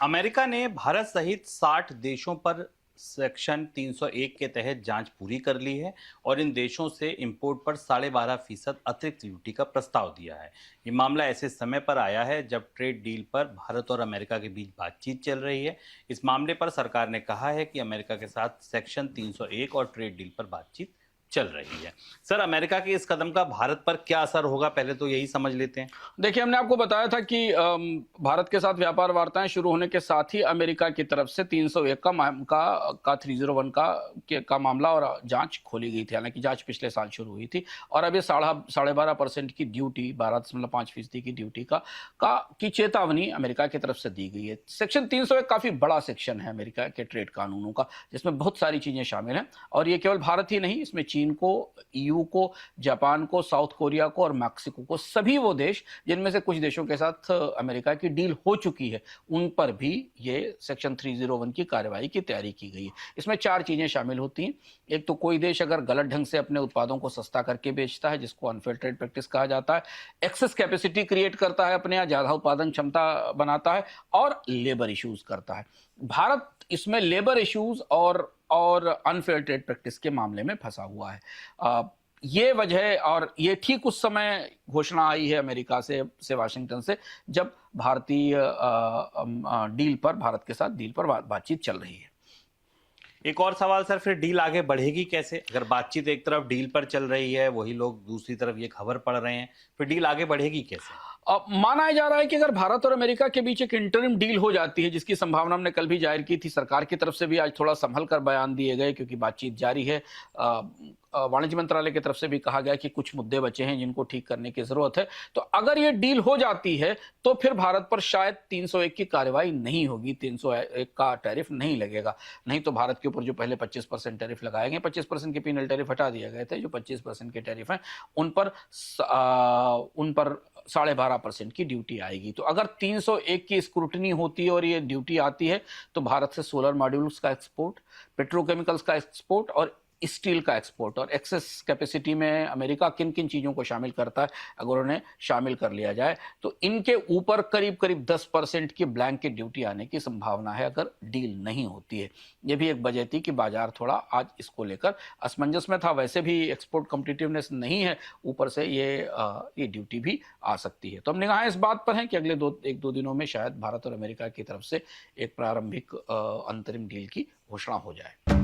America ने भारत सहित 60 देशों पर सेक्शन 301 के तहत जांच पूरी कर ली है और इन देशों से इंपोर्ट पर 12.5% अतिरिक्त ड्यूटी का प्रस्ताव दिया है। ये मामला ऐसे समय पर आया है जब ट्रेड डील पर भारत और अमेरिका के बीच बातचीत चल रही है। इस मामले पर सरकार ने कहा है कि अमेरिका के साथ सेक्शन 301 और ट्रेड डील पर बातचीत चल रही है। सर, अमेरिका के इस कदम का भारत पर क्या असर होगा, पहले तो यही समझ लेते हैं। देखिए, हमने आपको बताया था कि भारत के साथ व्यापार वार्ताएं शुरू होने के साथ ही अमेरिका की तरफ से 301 का 301 का मामला और जांच खोली गई थी। हालांकि जांच पिछले साल शुरू हुई थी और अब ये 12.5% की ड्यूटी, 12.5% की ड्यूटी की चेतावनी अमेरिका की तरफ से दी गई है। सेक्शन 301 काफी बड़ा सेक्शन है अमेरिका के ट्रेड कानूनों का, जिसमें बहुत सारी चीजें शामिल हैं और ये केवल भारत ही नहीं, इसमें चीन को, ईयू को, जापान को, साउथ कोरिया को और मैक्सिको को, सभी वो देश जिनमें से कुछ देशों के साथ अमेरिका की डील हो चुकी है, उन पर भी ये सेक्शन 301 की कार्रवाई की तैयारी की गई है। इसमें 4 चीजें शामिल होती हैं। एक तो कोई देश अगर गलत ढंग से अपने उत्पादों को सस्ता करके बेचता है, जिसको अनफेयर ट्रेड प्रैक्टिस कहा जाता है, एक्सेस कैपेसिटी क्रिएट करता है अपने यहाँ, ज्यादा उत्पादन क्षमता बनाता है और लेबर इश्यूज करता है। भारत इसमें लेबर इश्यूज और अनफेयर ट्रेड प्रैक्टिस के मामले में फंसा हुआ है। ये वजह, और ये ठीक उस समय घोषणा आई है अमेरिका से वाशिंगटन से, जब भारतीय डील पर, भारत के साथ डील पर बातचीत चल रही है। एक और सवाल सर, फिर डील आगे बढ़ेगी कैसे? अगर बातचीत एक तरफ डील पर चल रही है, वही लोग दूसरी तरफ ये खबर पढ़ रहे हैं, फिर डील आगे बढ़ेगी कैसे? माना जा रहा है कि अगर भारत और अमेरिका के बीच एक इंटरिम डील हो जाती है, जिसकी संभावना हमने कल भी जाहिर की थी, सरकार की तरफ से भी आज थोड़ा संभल कर बयान दिए गए क्योंकि बातचीत जारी है। वाणिज्य मंत्रालय की तरफ से भी कहा गया कि कुछ मुद्दे बचे हैं जिनको ठीक करने की जरूरत है। तो अगर ये डील हो जाती है तो फिर भारत पर शायद 301 की कार्रवाई नहीं होगी, 301 का टैरिफ नहीं लगेगा। नहीं तो भारत के ऊपर जो पहले 25% टैरिफ लगाए गए, 25% के पीनल टैरिफ हटा दिए गए थे, जो 25% के टैरिफ हैं उन पर 12.5% की ड्यूटी आएगी। तो अगर 301 की स्क्रूटनी होती है और ये ड्यूटी आती है तो भारत से सोलर मॉड्यूल्स का एक्सपोर्ट, पेट्रोकेमिकल्स का एक्सपोर्ट और स्टील का एक्सपोर्ट, और एक्सेस कैपेसिटी में अमेरिका किन किन चीज़ों को शामिल करता है, अगर उन्हें शामिल कर लिया जाए तो इनके ऊपर करीब करीब 10% की ब्लैंकेट ड्यूटी आने की संभावना है अगर डील नहीं होती है। यह भी एक वजह थी कि बाजार थोड़ा आज इसको लेकर असमंजस में था। वैसे भी एक्सपोर्ट कॉम्पिटिटिवनेस नहीं है, ऊपर से ये ड्यूटी भी आ सकती है। तो हम निगाहें इस बात पर हैं कि अगले 1-2 दिनों में शायद भारत और अमेरिका की तरफ से एक प्रारंभिक अंतरिम डील की घोषणा हो जाए।